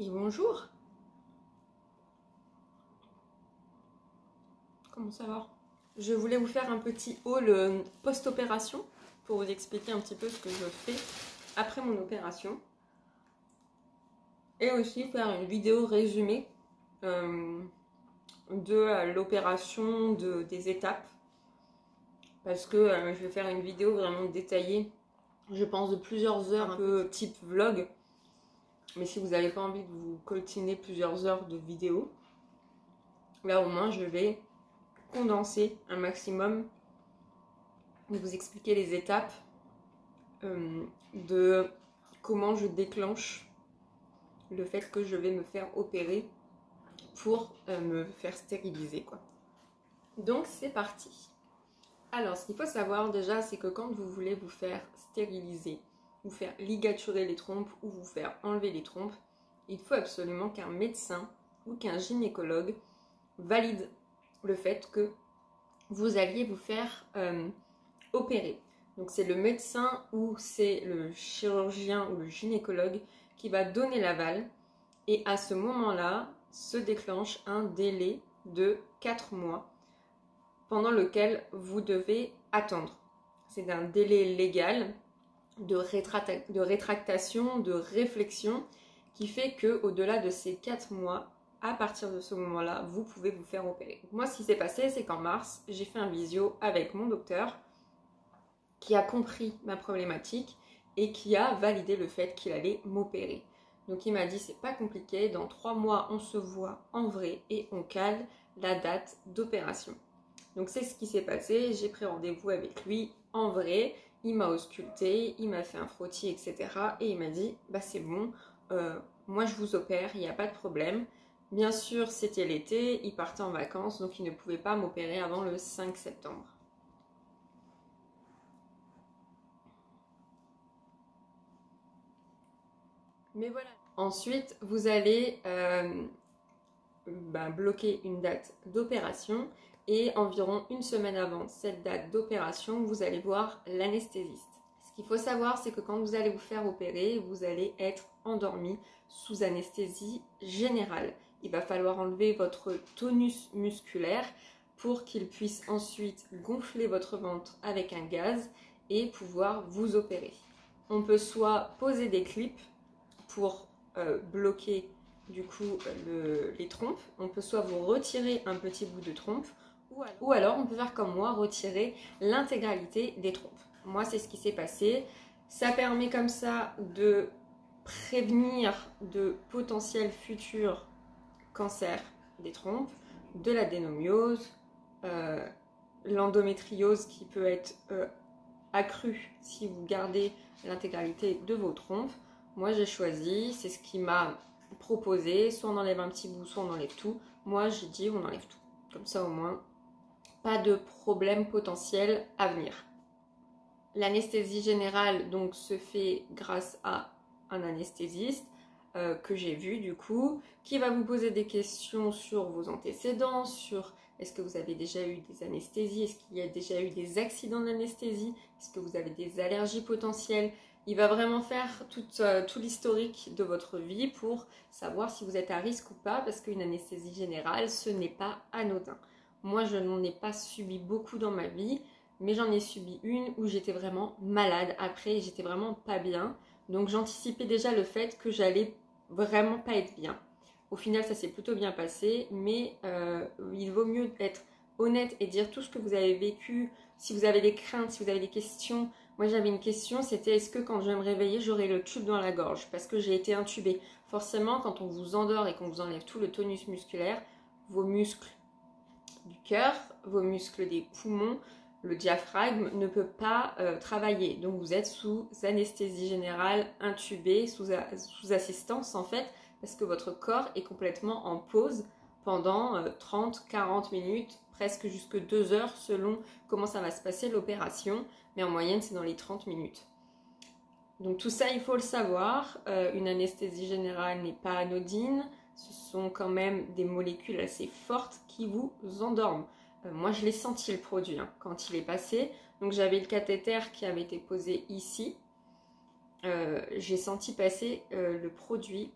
Et bonjour. Comment ça va? Je voulais vous faire un petit haul post-opération pour vous expliquer un petit peu ce que je fais après mon opération. Et aussi faire une vidéo résumée de l'opération, des étapes. Parce que je vais faire une vidéo vraiment détaillée, je pense de plusieurs heures, un peu type vlog. Mais si vous n'avez pas envie de vous coltiner plusieurs heures de vidéo, là au moins je vais condenser un maximum, vous expliquer les étapes de comment je déclenche le fait que je vais me faire opérer pour me faire stériliser, quoi. Donc c'est parti. Alors ce qu'il faut savoir déjà, c'est que quand vous voulez vous faire stériliser, vous faire ligaturer les trompes ou vous faire enlever les trompes, il faut absolument qu'un médecin ou qu'un gynécologue valide le fait que vous alliez vous faire opérer. Donc c'est le médecin ou c'est le chirurgien ou le gynécologue qui va donner l'aval, et à ce moment-là se déclenche un délai de 4 mois pendant lequel vous devez attendre. C'est un délai légal de rétractation, de réflexion qui fait que au-delà de ces 4 mois, à partir de ce moment-là, vous pouvez vous faire opérer. Moi, ce qui s'est passé, c'est qu'en mars, j'ai fait un visio avec mon docteur qui a compris ma problématique et qui a validé le fait qu'il allait m'opérer. Donc il m'a dit c'est pas compliqué, dans 3 mois on se voit en vrai et on cale la date d'opération. Donc c'est ce qui s'est passé, j'ai pris rendez-vous avec lui en vrai, il m'a ausculté, il m'a fait un frottis, etc. Et il m'a dit bah c'est bon, moi je vous opère, il n'y a pas de problème. Bien sûr c'était l'été, il partait en vacances, donc il ne pouvait pas m'opérer avant le 5 septembre. Mais voilà. Ensuite, vous allez bloquer une date d'opération et environ une semaine avant cette date d'opération, vous allez voir l'anesthésiste. Ce qu'il faut savoir, c'est que quand vous allez vous faire opérer, vous allez être endormi sous anesthésie générale. Il va falloir enlever votre tonus musculaire pour qu'il puisse ensuite gonfler votre ventre avec un gaz et pouvoir vous opérer. On peut soit poser des clips pour bloquer du coup les trompes. On peut soit vous retirer un petit bout de trompe ou alors on peut faire comme moi, retirer l'intégralité des trompes. Moi c'est ce qui s'est passé. Ça permet comme ça de prévenir de potentiels futurs cancers des trompes, de l'adénomiose, l'endométriose qui peut être accrue si vous gardez l'intégralité de vos trompes. Moi j'ai choisi, c'est ce qui m'a proposé, soit on enlève un petit bout, soit on enlève tout. Moi j'ai dit on enlève tout, comme ça au moins pas de problème potentiel à venir. L'anesthésie générale donc se fait grâce à un anesthésiste que j'ai vu du coup, qui va vous poser des questions sur vos antécédents, sur est-ce que vous avez déjà eu des anesthésies, est-ce qu'il y a déjà eu des accidents d'anesthésie, est-ce que vous avez des allergies potentielles. Il va vraiment faire tout l'historique de votre vie pour savoir si vous êtes à risque ou pas, parce qu'une anesthésie générale, ce n'est pas anodin. Moi, je n'en ai pas subi beaucoup dans ma vie, mais j'en ai subi une où j'étais vraiment malade après, j'étais vraiment pas bien. Donc j'anticipais déjà le fait que j'allais vraiment pas être bien. Au final, ça s'est plutôt bien passé, mais il vaut mieux être honnête et dire tout ce que vous avez vécu. Si vous avez des craintes, si vous avez des questions. Moi, j'avais une question, c'était est-ce que quand je vais me réveiller, j'aurai le tube dans la gorge? Parce que j'ai été intubée. Forcément, quand on vous endort et qu'on vous enlève tout le tonus musculaire, vos muscles du cœur, vos muscles des poumons, le diaphragme ne peut pas travailler. Donc vous êtes sous anesthésie générale, intubé, sous assistance en fait, parce que votre corps est complètement en pause pendant 30-40 minutes, presque jusque 2 heures selon comment ça va se passer l'opération, mais en moyenne c'est dans les 30 minutes. Donc tout ça il faut le savoir, une anesthésie générale n'est pas anodine, ce sont quand même des molécules assez fortes qui vous endorment. Moi je l'ai senti le produit quand il est passé, donc j'avais le cathéter qui avait été posé ici, j'ai senti passer le produit,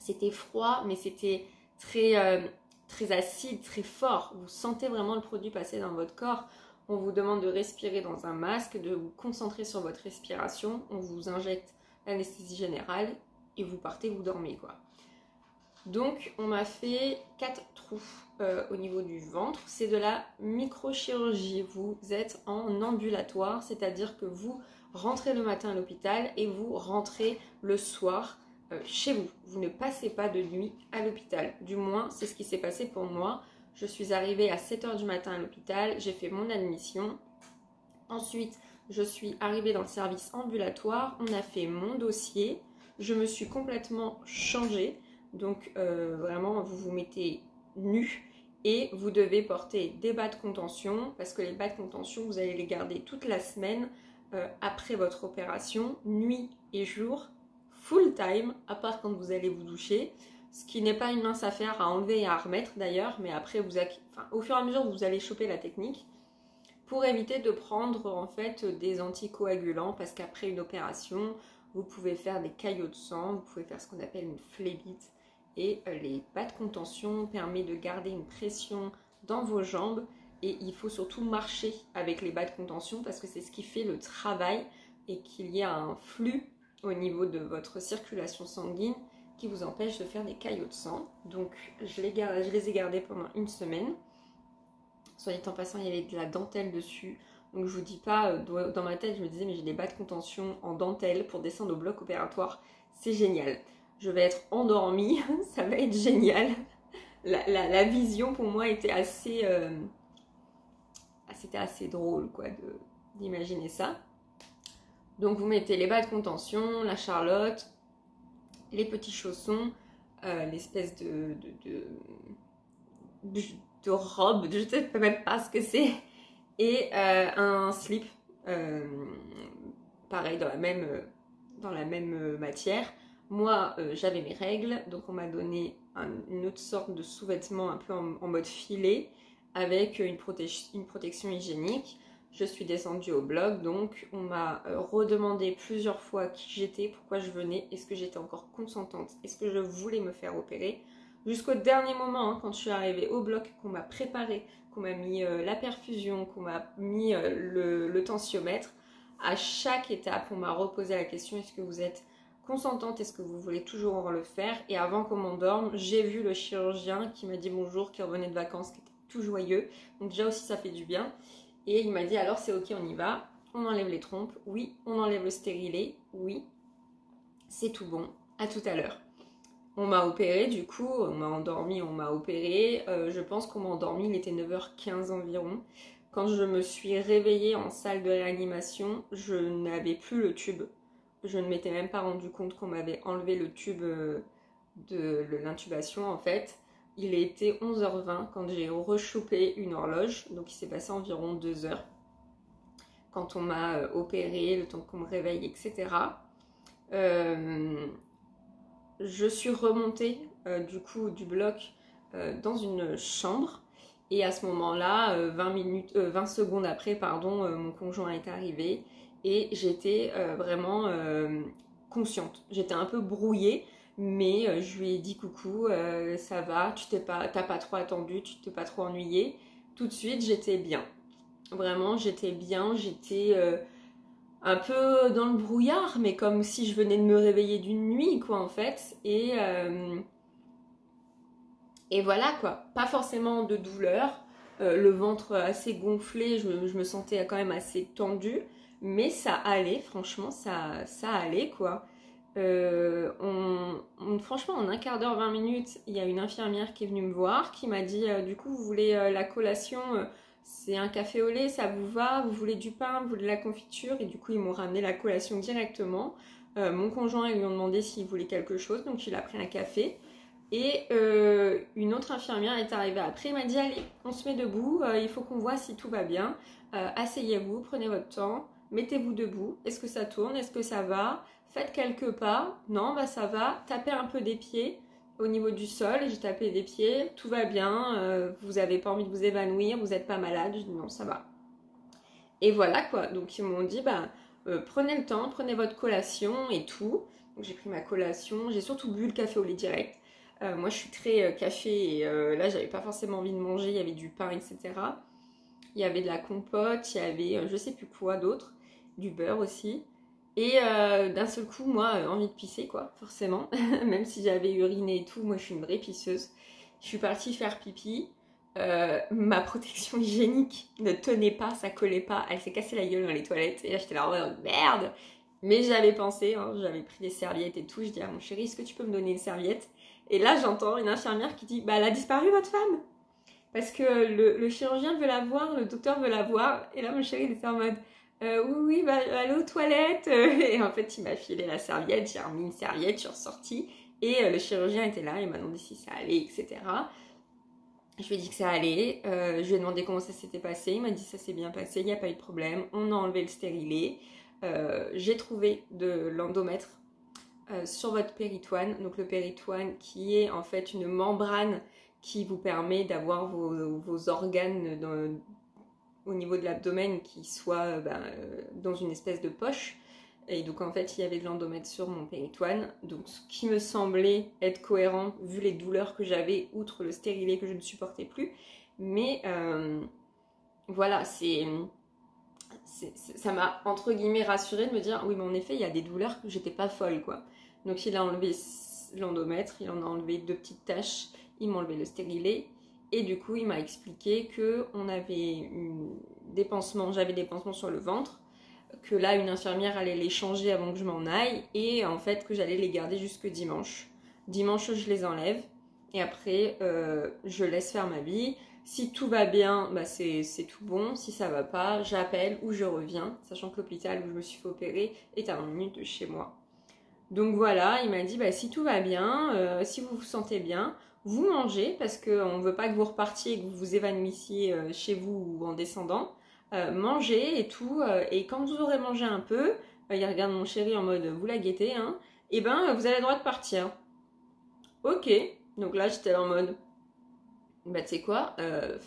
C'était froid, mais c'était très, très acide, très fort. Vous sentez vraiment le produit passer dans votre corps. On vous demande de respirer dans un masque, de vous concentrer sur votre respiration. On vous injecte l'anesthésie générale et vous partez, vous dormez quoi. Donc on m'a fait 4 trous au niveau du ventre. C'est de la microchirurgie. Vous êtes en ambulatoire, c'est-à-dire que vous rentrez le matin à l'hôpital et vous rentrez le soir chez vous. Vous ne passez pas de nuit à l'hôpital. Du moins, c'est ce qui s'est passé pour moi. Je suis arrivée à 7 h du matin à l'hôpital, j'ai fait mon admission. Ensuite, je suis arrivée dans le service ambulatoire, on a fait mon dossier. Je me suis complètement changée. Donc, vraiment, vous vous mettez nu et vous devez porter des bas de contention parce que les bas de contention, vous allez les garder toute la semaine après votre opération, nuit et jour, full time, à part quand vous allez vous doucher. Ce qui n'est pas une mince affaire à enlever et à remettre d'ailleurs, mais après, au fur et à mesure, vous allez choper la technique pour éviter de prendre en fait des anticoagulants parce qu'après une opération, vous pouvez faire des caillots de sang, vous pouvez faire ce qu'on appelle une phlébite et les bas de contention permettent de garder une pression dans vos jambes et il faut surtout marcher avec les bas de contention parce que c'est ce qui fait le travail et qu'il y a un flux au niveau de votre circulation sanguine qui vous empêche de faire des caillots de sang. Donc je les ai gardés pendant une semaine. Soit dit en passant, il y avait de la dentelle dessus. Donc je vous dis pas, dans ma tête, je me disais mais j'ai des bas de contention en dentelle pour descendre au bloc opératoire. C'est génial. Je vais être endormie, ça va être génial. La vision pour moi était assez... c'était assez drôle quoi d'imaginer ça. Donc vous mettez les bas de contention, la charlotte, les petits chaussons, l'espèce de robe, je ne sais même pas ce que c'est, et un slip, pareil dans la même matière. Moi, j'avais mes règles, donc on m'a donné une autre sorte de sous-vêtement un peu en mode filet, avec une protection hygiénique. Je suis descendue au bloc, donc on m'a redemandé plusieurs fois qui j'étais, pourquoi je venais, est-ce que j'étais encore consentante, est-ce que je voulais me faire opérer. Jusqu'au dernier moment, hein, quand je suis arrivée au bloc, qu'on m'a préparé, qu'on m'a mis la perfusion, qu'on m'a mis le tensiomètre, à chaque étape, on m'a reposé la question, est-ce que vous êtes consentante, est-ce que vous voulez toujours le faire? Et avant qu'on m'endorme, j'ai vu le chirurgien qui m'a dit bonjour, qui revenait de vacances, qui était tout joyeux. Donc déjà aussi, ça fait du bien. Et il m'a dit alors c'est ok, on y va, on enlève les trompes, oui, on enlève le stérilet, oui, c'est tout bon, à tout à l'heure. On m'a opéré du coup, on m'a endormi, on m'a opéré, je pense qu'on m'a endormi, il était 9 h 15 environ. Quand je me suis réveillée en salle de réanimation, je n'avais plus le tube. Je ne m'étais même pas rendu compte qu'on m'avait enlevé le tube de l'intubation en fait. Il était 11 h 20 quand j'ai rechopé une horloge, donc il s'est passé environ 2 heures. Quand on m'a opéré, le temps qu'on me réveille, etc. Je suis remontée du coup du bloc dans une chambre. Et à ce moment-là, 20 secondes après, mon conjoint est arrivé. Et j'étais vraiment consciente. J'étais un peu brouillée. Mais je lui ai dit coucou, ça va, t'as pas trop attendu, tu t'es pas trop ennuyée. Tout de suite, j'étais bien. Vraiment, j'étais bien, j'étais un peu dans le brouillard, mais comme si je venais de me réveiller d'une nuit, quoi, en fait. Et voilà, quoi. Pas forcément de douleur, le ventre assez gonflé, je me sentais quand même assez tendue, mais ça allait, franchement, ça allait, quoi. Franchement, en un quart d'heure, 20 minutes, il y a une infirmière qui est venue me voir, qui m'a dit du coup, vous voulez la collation, c'est un café au lait, ça vous va, vous voulez du pain, vous voulez de la confiture, et du coup, ils m'ont ramené la collation directement. Mon conjoint, ils lui ont demandé s'il voulait quelque chose, donc il a pris un café. Et une autre infirmière est arrivée après, elle m'a dit allez, on se met debout, il faut qu'on voit si tout va bien, asseyez-vous, prenez votre temps, mettez-vous debout, est-ce que ça tourne, est-ce que ça va? Faites quelques pas, non, bah ça va, tapez un peu des pieds au niveau du sol, j'ai tapé des pieds, tout va bien, vous n'avez pas envie de vous évanouir, vous n'êtes pas malade, je dis non, ça va. Et voilà quoi, donc ils m'ont dit, bah prenez le temps, prenez votre collation et tout. Donc j'ai pris ma collation, j'ai surtout bu le café au lait direct. Moi je suis très café et là j'avais pas forcément envie de manger, il y avait du pain, etc. Il y avait de la compote, il y avait je sais plus quoi d'autre, du beurre aussi. Et d'un seul coup, moi, envie de pisser, quoi, forcément. Même si j'avais uriné et tout, moi, je suis une vraie pisseuse. Je suis partie faire pipi. Ma protection hygiénique ne tenait pas, ça collait pas. Elle s'est cassée la gueule dans les toilettes. Et là, j'étais là en mode merde. Mais j'avais pensé, hein, j'avais pris des serviettes et tout. Je dis à mon chéri, est-ce que tu peux me donner une serviette? Et là, j'entends une infirmière qui dit, bah, elle a disparu, votre femme. Parce que le chirurgien veut la voir, le docteur veut la voir. Et là, mon chéri, il était en mode, oui, bah, aller aux toilettes. Et en fait, il m'a filé la serviette, j'ai remis une serviette, je suis ressortie. Et le chirurgien était là, il m'a demandé si ça allait, etc. Je lui ai dit que ça allait. Je lui ai demandé comment ça s'était passé. Il m'a dit ça s'est bien passé, il n'y a pas eu de problème. On a enlevé le stérilet. J'ai trouvé de l'endomètre sur votre péritoine. Donc le péritoine qui est en fait une membrane qui vous permet d'avoir vos organes au niveau de l'abdomen qui soient dans une espèce de poche. Et donc en fait il y avait de l'endomètre sur mon péritoine, donc ce qui me semblait être cohérent vu les douleurs que j'avais, outre le stérilet que je ne supportais plus. Mais voilà, ça m'a entre guillemets rassurée de me dire oui mais en effet il y a des douleurs que j'étais pas folle quoi. Donc il a enlevé l'endomètre, il en a enlevé 2 petites taches, il m'a enlevé le stérilet. Et du coup, il m'a expliqué que on avait j'avais des pansements sur le ventre, que là, une infirmière allait les changer avant que je m'en aille, et en fait que j'allais les garder jusque dimanche. Dimanche, je les enlève, et après, je laisse faire ma vie. Si tout va bien, bah c'est tout bon. Si ça va pas, j'appelle ou je reviens, sachant que l'hôpital où je me suis fait opérer est à 1 minute de chez moi. Donc voilà, il m'a dit bah, si tout va bien, si vous vous sentez bien, vous mangez parce qu'on ne veut pas que vous repartiez et que vous vous évanouissiez chez vous ou en descendant. Mangez et tout. Et quand vous aurez mangé un peu, il regarde mon chéri en mode vous la guettez, hein, et ben vous avez le droit de partir. Ok, donc là j'étais en mode bah tu sais quoi,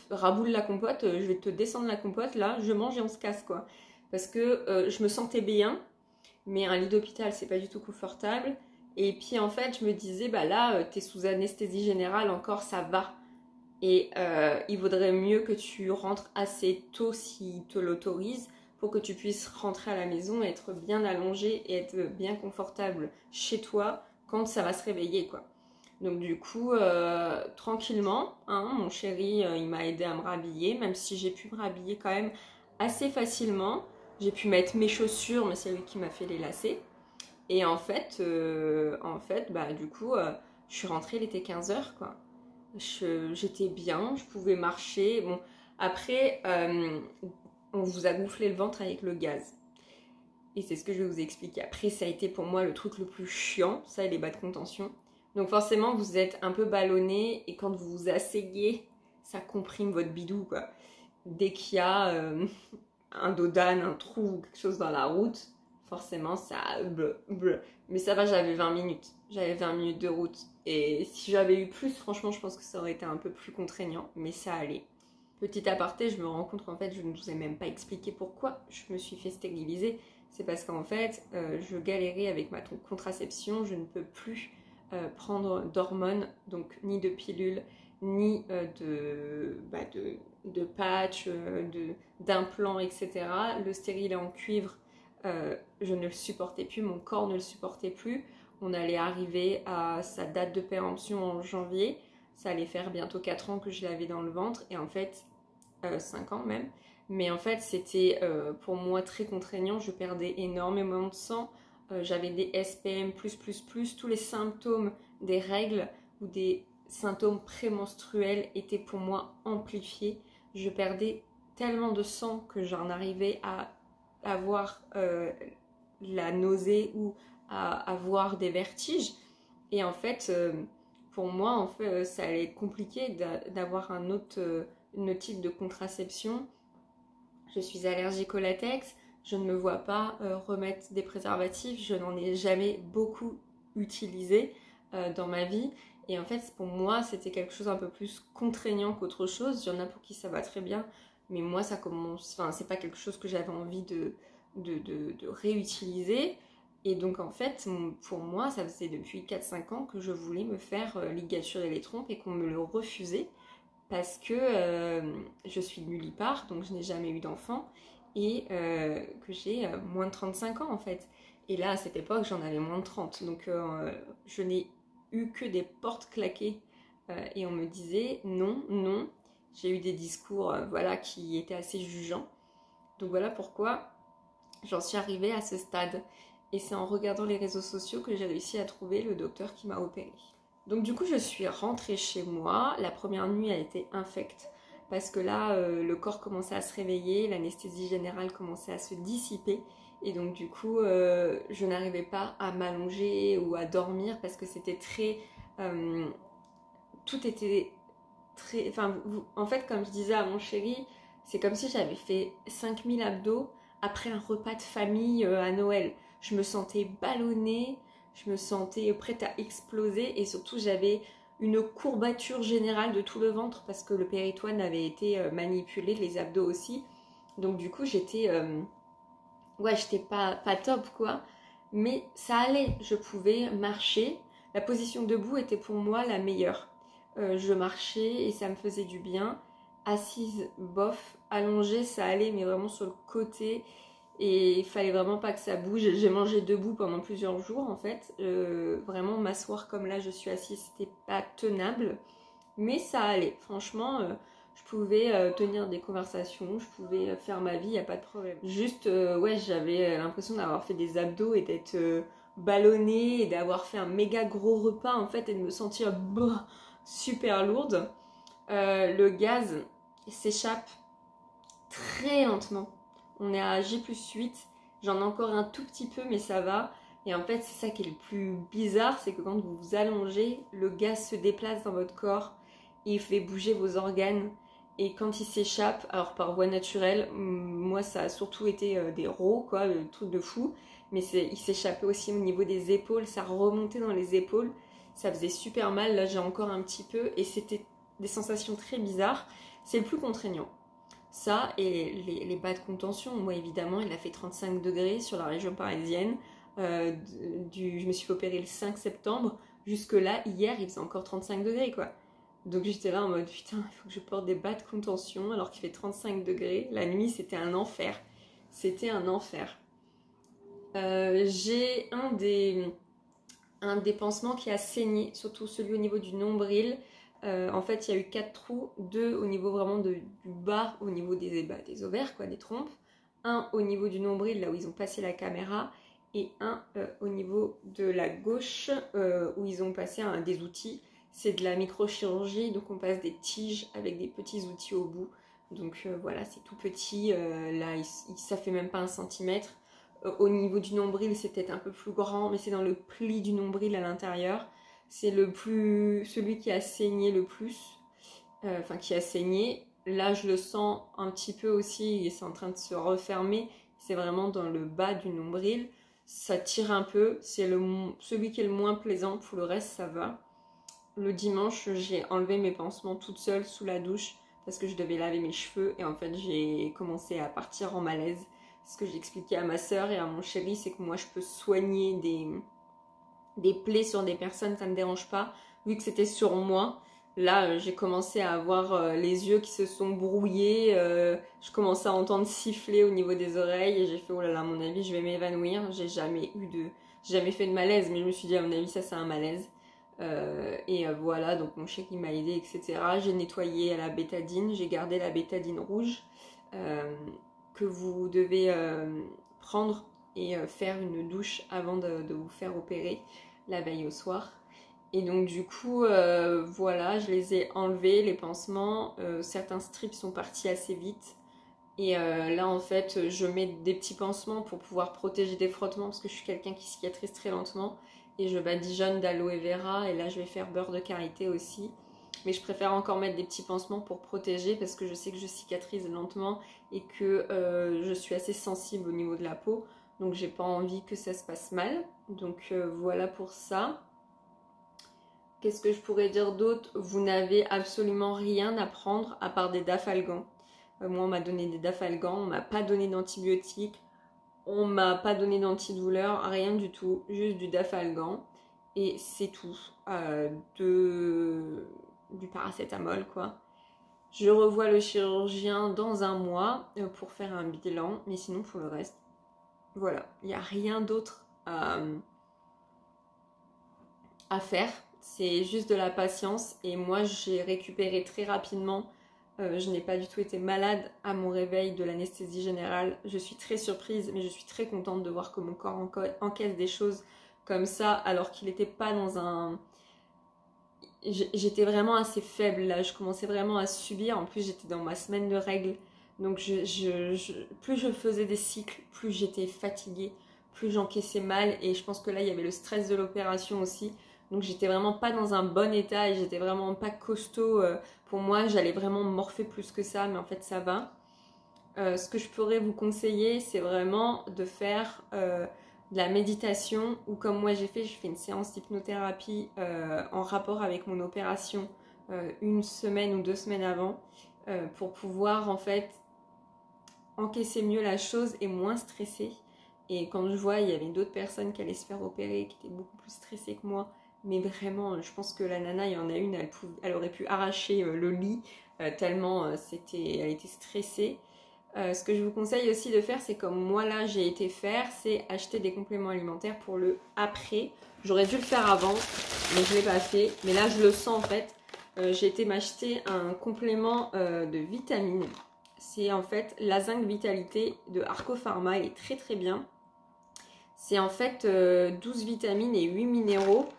raboule la compote, je vais te descendre la compote, là je mange et on se casse quoi. Parce que je me sentais bien. Mais un lit d'hôpital, c'est pas du tout confortable. Et puis en fait, je me disais, bah là, t'es sous anesthésie générale, encore ça va. Et il vaudrait mieux que tu rentres assez tôt s'il te l'autorise pour que tu puisses rentrer à la maison, être bien allongé et être bien confortable chez toi quand ça va se réveiller, quoi. Donc du coup, tranquillement, hein, mon chéri, il m'a aidé à me rhabiller, même si j'ai pu me rhabiller quand même assez facilement. J'ai pu mettre mes chaussures, mais c'est lui qui m'a fait les lacets. Et en fait, bah, du coup, je suis rentrée, il était 15h, quoi. J'étais bien, je pouvais marcher. Bon, après, on vous a gonflé le ventre avec le gaz. Et c'est ce que je vais vous expliquer. Après, ça a été pour moi le truc le plus chiant, ça et les bas de contention. Donc forcément, vous êtes un peu ballonné et quand vous vous asseyez, ça comprime votre bidou, quoi. Dès qu'il y a un dos d'âne, un trou ou quelque chose dans la route, forcément ça bleu. Mais ça va, j'avais 20 minutes. J'avais 20 minutes de route. Et si j'avais eu plus, franchement, je pense que ça aurait été un peu plus contraignant. Mais ça allait. Petit aparté, je me rends compte qu'en fait, je ne vous ai même pas expliqué pourquoi je me suis fait stériliser. C'est parce qu'en fait, je galérais avec ma contraception. Je ne peux plus prendre d'hormones, donc ni de pilules, ni de patch, d'implants, etc. Le stérilet en cuivre, je ne le supportais plus, mon corps ne le supportait plus. On allait arriver à sa date de péremption en janvier. Ça allait faire bientôt 4 ans que je l'avais dans le ventre. Et en fait, 5 ans même. Mais en fait, c'était pour moi très contraignant. Je perdais énormément de sang. J'avais des SPM+++, tous les symptômes des règles ou des symptômes prémenstruels étaient pour moi amplifiés. Je perdais tellement de sang que j'en arrivais à avoir la nausée ou à avoir des vertiges. Et en fait, pour moi, en fait, ça allait être compliqué d'avoir un autre type de contraception. Je suis allergique au latex. Je ne me vois pas remettre des préservatifs. Je n'en ai jamais beaucoup utilisé dans ma vie. Et en fait, pour moi, c'était quelque chose un peu plus contraignant qu'autre chose. Il y en a pour qui ça va très bien. Mais moi, ça commence... Enfin, c'est pas quelque chose que j'avais envie de réutiliser. Et donc en fait, pour moi, ça faisait depuis 4-5 ans que je voulais me faire ligaturer les trompes et qu'on me le refusait parce que je suis nullipare, donc je n'ai jamais eu d'enfant et que j'ai moins de 35 ans en fait. Et là, à cette époque, j'en avais moins de 30. Donc je n'ai eu que des portes claquées et on me disait non, non. J'ai eu des discours voilà, qui étaient assez jugeants. Donc voilà pourquoi j'en suis arrivée à ce stade. Et c'est en regardant les réseaux sociaux que j'ai réussi à trouver le docteur qui m'a opérée. Donc du coup, je suis rentrée chez moi. La première nuit a été infecte parce que là, le corps commençait à se réveiller, l'anesthésie générale commençait à se dissiper. Et donc du coup, je n'arrivais pas à m'allonger ou à dormir parce que c'était très... tout était très... Enfin, en fait, comme je disais à mon chéri, c'est comme si j'avais fait 5000 abdos après un repas de famille à Noël. Je me sentais ballonnée, je me sentais prête à exploser et surtout j'avais une courbature générale de tout le ventre parce que le péritoine avait été manipulé, les abdos aussi. Donc du coup j'étais j'étais pas top quoi, mais ça allait, je pouvais marcher. La position debout était pour moi la meilleure. Je marchais et ça me faisait du bien. Assise, bof, allongée, ça allait, mais vraiment sur le côté. Et il fallait vraiment pas que ça bouge. J'ai mangé debout pendant plusieurs jours en fait. Vraiment m'asseoir comme là je suis assise, c'était pas tenable. Mais ça allait. Franchement, je pouvais tenir des conversations, je pouvais faire ma vie, il n'y a pas de problème. Juste, j'avais l'impression d'avoir fait des abdos et d'être ballonnée et d'avoir fait un méga gros repas en fait et de me sentir super lourde. Le gaz s'échappe très lentement. On est à J+8, j'en ai encore un tout petit peu mais ça va. Et en fait c'est ça qui est le plus bizarre, c'est que quand vous vous allongez, le gaz se déplace dans votre corps et il fait bouger vos organes. Et quand il s'échappe, alors par voie naturelle, moi ça a surtout été des rots, quoi, le truc de fou. Mais il s'échappait aussi au niveau des épaules, ça remontait dans les épaules. Ça faisait super mal, là j'ai encore un petit peu et c'était des sensations très bizarres. C'est le plus contraignant. Ça et les bas de contention, moi évidemment il a fait 35 degrés sur la région parisienne. Je me suis fait opérer le 5 septembre. Jusque là, hier il faisait encore 35 degrés quoi. Donc j'étais là en mode putain, il faut que je porte des bas de contention alors qu'il fait 35 degrés. La nuit c'était un enfer. C'était un enfer. J'ai un des pansements qui a saigné, surtout celui au niveau du nombril. En fait, il y a eu 4 trous, 2 au niveau vraiment du bas, au niveau des ovaires, quoi, des trompes. Un au niveau du nombril, là où ils ont passé la caméra. Et un au niveau de la gauche, où ils ont passé des outils. C'est de la microchirurgie, donc on passe des tiges avec des petits outils au bout. Donc voilà, c'est tout petit. Là, ça fait même pas 1 centimètre. Au niveau du nombril, c'est peut-être un peu plus grand, mais c'est dans le pli du nombril à l'intérieur. C'est celui qui a saigné le plus, qui a saigné. Là, je le sens un petit peu aussi, et c'est en train de se refermer. C'est vraiment dans le bas du nombril. Ça tire un peu, c'est celui qui est le moins plaisant. Pour le reste, ça va. Le dimanche, j'ai enlevé mes pansements toute seule sous la douche parce que je devais laver mes cheveux. Et en fait, j'ai commencé à partir en malaise. Ce que j'expliquais à ma soeur et à mon chéri, c'est que moi, je peux soigner des plaies sur des personnes, ça ne me dérange pas. Vu que c'était sur moi, là, j'ai commencé à avoir les yeux qui se sont brouillés. Je commençais à entendre siffler au niveau des oreilles. Et j'ai fait, oh là là, à mon avis, je vais m'évanouir. J'ai jamais fait de malaise, mais je me suis dit, à mon avis, ça, c'est un malaise. Voilà, donc mon chéri m'a aidé, etc. J'ai nettoyé à la bétadine, j'ai gardé la bétadine rouge que vous devez prendre et faire une douche avant de vous faire opérer la veille au soir. Et donc du coup, voilà, je les ai enlevés, les pansements. Certains strips sont partis assez vite. Et là, en fait, je mets des petits pansements pour pouvoir protéger des frottements parce que je suis quelqu'un qui cicatrise très lentement. Et je badigeonne d'aloe vera et là, je vais faire beurre de karité aussi. Mais je préfère encore mettre des petits pansements pour protéger parce que je sais que je cicatrise lentement et que je suis assez sensible au niveau de la peau. Donc, j'ai pas envie que ça se passe mal. Donc, voilà pour ça. Qu'est-ce que je pourrais dire d'autre? Vous n'avez absolument rien à prendre à part des dafalgans. Moi, on m'a donné des dafalgans, on m'a pas donné d'antibiotiques. On m'a pas donné d'antidouleur, rien du tout, juste du Dafalgan et c'est tout, du paracétamol quoi. Je revois le chirurgien dans un mois pour faire un bilan, mais sinon pour le reste, voilà, il n'y a rien d'autre à faire, c'est juste de la patience et moi j'ai récupéré très rapidement. Je n'ai pas du tout été malade à mon réveil de l'anesthésie générale. Je suis très surprise, mais je suis très contente de voir que mon corps encaisse des choses comme ça, alors qu'il n'était pas dans un... J'étais vraiment assez faible là, je commençais vraiment à subir. En plus, j'étais dans ma semaine de règles. Donc, plus je faisais des cycles, plus j'étais fatiguée, plus j'encaissais mal. Et je pense que là, il y avait le stress de l'opération aussi. Donc j'étais vraiment pas dans un bon état et j'étais vraiment pas costaud. Pour moi, j'allais vraiment morfer plus que ça, mais en fait ça va. Ce que je pourrais vous conseiller, c'est vraiment de faire de la méditation ou comme moi j'ai fait une séance d'hypnothérapie en rapport avec mon opération une semaine ou 2 semaines avant pour pouvoir en fait encaisser mieux la chose et moins stresser. Et quand je vois, il y avait d'autres personnes qui allaient se faire opérer, qui étaient beaucoup plus stressées que moi. Mais vraiment, je pense que la nana, il y en a une, elle aurait pu arracher le lit tellement elle était stressée. Ce que je vous conseille aussi de faire, c'est comme moi là j'ai été faire, c'est acheter des compléments alimentaires pour le après. J'aurais dû le faire avant, mais je ne l'ai pas fait. Mais là, je le sens en fait. J'ai été m'acheter un complément de vitamines. C'est en fait la Zinc Vitalité de Arco Pharma, il est très très bien. C'est en fait 12 vitamines et 8 minéraux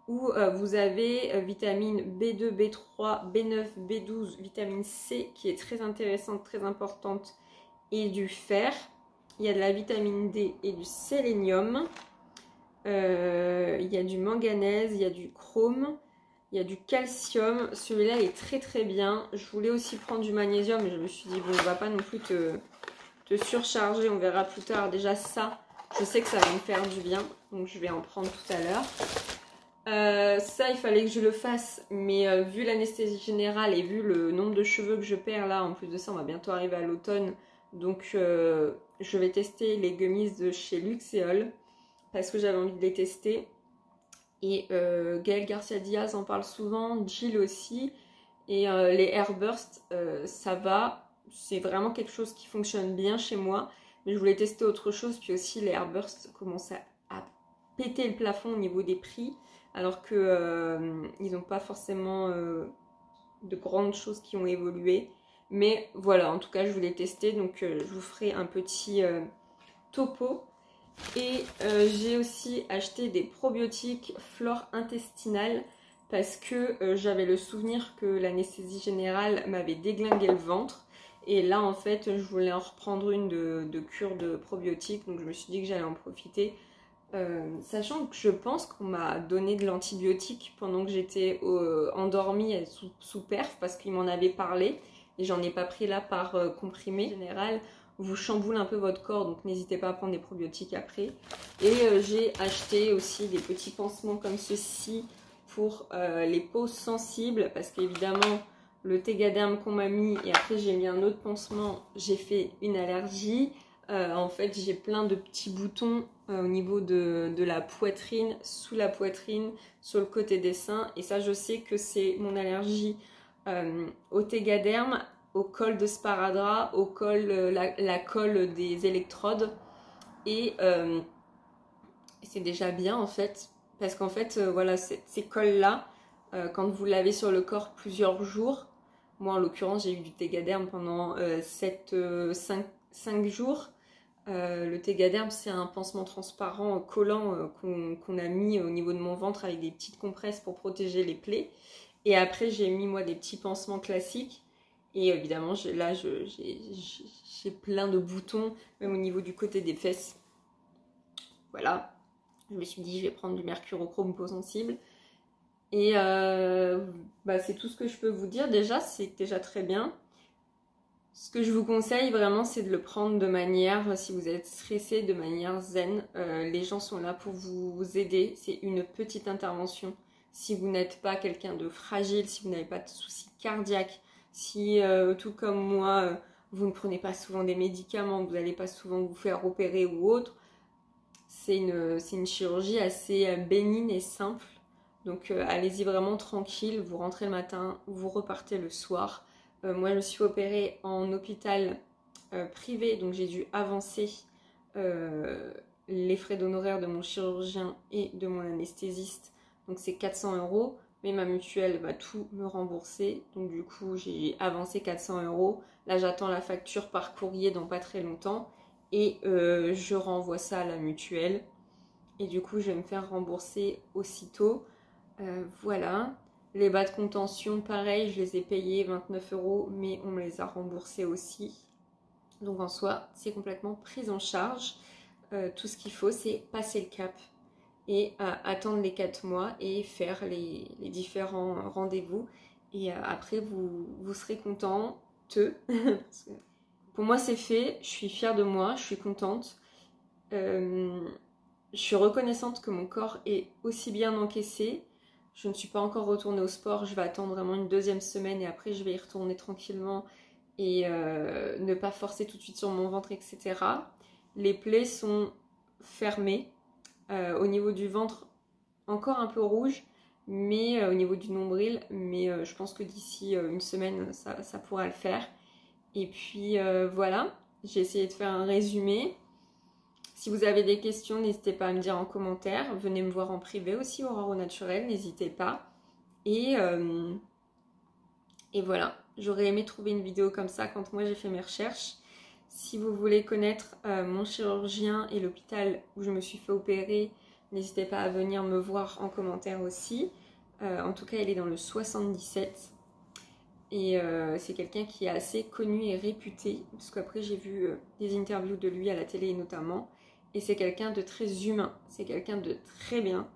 où vous avez vitamine B2, B3, B9, B12, vitamine C qui est très intéressante, très importante et du fer. Il y a de la vitamine D et du sélénium. Il y a du manganèse, il y a du chrome, il y a du calcium. Celui-là est très très bien. Je voulais aussi prendre du magnésium, mais je me suis dit bon, on va pas non plus te surcharger, on verra plus tard. Déjà ça, je sais que ça va me faire du bien, donc je vais en prendre tout à l'heure. Ça, il fallait que je le fasse, mais vu l'anesthésie générale et vu le nombre de cheveux que je perds là, en plus de ça, on va bientôt arriver à l'automne. Donc, je vais tester les gummies de chez Luxéol parce que j'avais envie de les tester. Et Gaël Garcia Diaz en parle souvent, Jill aussi. Et les Airburst, ça va. C'est vraiment quelque chose qui fonctionne bien chez moi. Mais je voulais tester autre chose. Puis aussi, les Airburst commencent à péter le plafond au niveau des prix. Alors que ils n'ont pas forcément de grandes choses qui ont évolué. Mais voilà, en tout cas, je voulais tester. Donc, je vous ferai un petit topo. Et j'ai aussi acheté des probiotiques flore intestinale parce que j'avais le souvenir que l'anesthésie générale m'avait déglingué le ventre. Et là, en fait, je voulais en reprendre une de cure de probiotiques. Donc, je me suis dit que j'allais en profiter. Sachant que je pense qu'on m'a donné de l'antibiotique pendant que j'étais endormie sous perf parce qu'il m'en avait parlé. Et j'en ai pas pris là par comprimé. En général, vous chamboule un peu votre corps, donc n'hésitez pas à prendre des probiotiques après. Et j'ai acheté aussi des petits pansements comme ceci pour les peaux sensibles, parce qu'évidemment, le Tegaderm qu'on m'a mis, et après j'ai mis un autre pansement, j'ai fait une allergie. En fait, j'ai plein de petits boutons au niveau de la poitrine, sous la poitrine, sur le côté des seins. Et ça, je sais que c'est mon allergie au Tegaderm, au col de sparadrap, au col, la colle des électrodes. Et c'est déjà bien en fait. Parce qu'en fait, voilà, ces cols-là, quand vous l'avez sur le corps plusieurs jours, moi en l'occurrence, j'ai eu du Tegaderm pendant 5 jours. Le Tegaderm, c'est un pansement transparent collant qu'on a mis au niveau de mon ventre avec des petites compresses pour protéger les plaies. Et après, j'ai mis moi des petits pansements classiques. Et évidemment, là, j'ai plein de boutons, même au niveau du côté des fesses. Voilà. Je me suis dit, je vais prendre du mercurochrome peau sensible. Et c'est tout ce que je peux vous dire. Déjà, c'est déjà très bien. Ce que je vous conseille vraiment, c'est de le prendre de manière, si vous êtes stressé, de manière zen. Les gens sont là pour vous aider. C'est une petite intervention. Si vous n'êtes pas quelqu'un de fragile, si vous n'avez pas de soucis cardiaques, si tout comme moi, vous ne prenez pas souvent des médicaments, vous n'allez pas souvent vous faire opérer ou autre, c'est une chirurgie assez bénigne et simple. Donc allez-y vraiment tranquille, vous rentrez le matin, vous repartez le soir. Moi je me suis opérée en hôpital privé, donc j'ai dû avancer les frais d'honoraires de mon chirurgien et de mon anesthésiste. Donc c'est 400 €, mais ma mutuelle va tout me rembourser. Donc du coup j'ai avancé 400 €. Là j'attends la facture par courrier dans pas très longtemps et je renvoie ça à la mutuelle. Et du coup je vais me faire rembourser aussitôt. Voilà. Les bas de contention, pareil, je les ai payés 29 €, mais on me les a remboursés aussi. Donc en soi, c'est complètement pris en charge. Tout ce qu'il faut, c'est passer le cap et attendre les 4 mois et faire les différents rendez-vous. Et après, vous serez content. Pour moi, c'est fait. Je suis fière de moi. Je suis contente. Je suis reconnaissante que mon corps est aussi bien encaissé. Je ne suis pas encore retournée au sport. Je vais attendre vraiment une deuxième semaine et après, je vais y retourner tranquillement et ne pas forcer tout de suite sur mon ventre, etc. Les plaies sont fermées. Au niveau du ventre, encore un peu rouge, mais au niveau du nombril, mais je pense que d'ici une semaine, ça pourra le faire. Et puis voilà, j'ai essayé de faire un résumé. Si vous avez des questions, n'hésitez pas à me dire en commentaire. Venez me voir en privé aussi, Aurore au naturel, n'hésitez pas. Et voilà, j'aurais aimé trouver une vidéo comme ça quand moi j'ai fait mes recherches. Si vous voulez connaître mon chirurgien et l'hôpital où je me suis fait opérer, n'hésitez pas à venir me voir en commentaire aussi. En tout cas, il est dans le 77. Et c'est quelqu'un qui est assez connu et réputé. Parce qu'après, j'ai vu des interviews de lui à la télé notamment. Et c'est quelqu'un de très humain. C'est quelqu'un de très bien.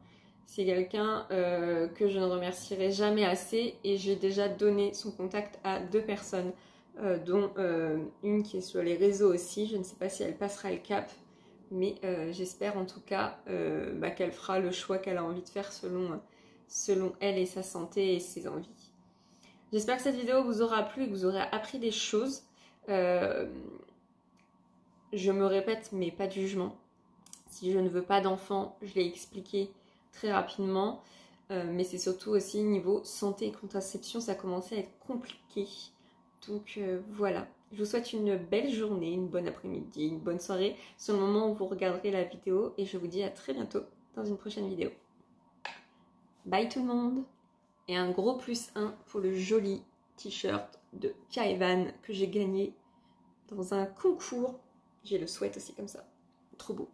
C'est quelqu'un que je ne remercierai jamais assez. Et j'ai déjà donné son contact à 2 personnes. Dont une qui est sur les réseaux aussi. Je ne sais pas si elle passera le cap. Mais j'espère en tout cas qu'elle fera le choix qu'elle a envie de faire selon elle et sa santé et ses envies. J'espère que cette vidéo vous aura plu et que vous aurez appris des choses. Je me répète, mais pas de jugement. Si je ne veux pas d'enfant, je l'ai expliqué très rapidement. Mais c'est surtout aussi niveau santé et contraception, ça a commencé à être compliqué. Donc voilà. Je vous souhaite une belle journée, une bonne après-midi, une bonne soirée sur le moment où vous regarderez la vidéo. Et je vous dis à très bientôt dans une prochaine vidéo. Bye tout le monde! Et un gros +1 pour le joli t-shirt de Kaevan que j'ai gagné dans un concours. J'ai le sweat aussi comme ça. Trop beau.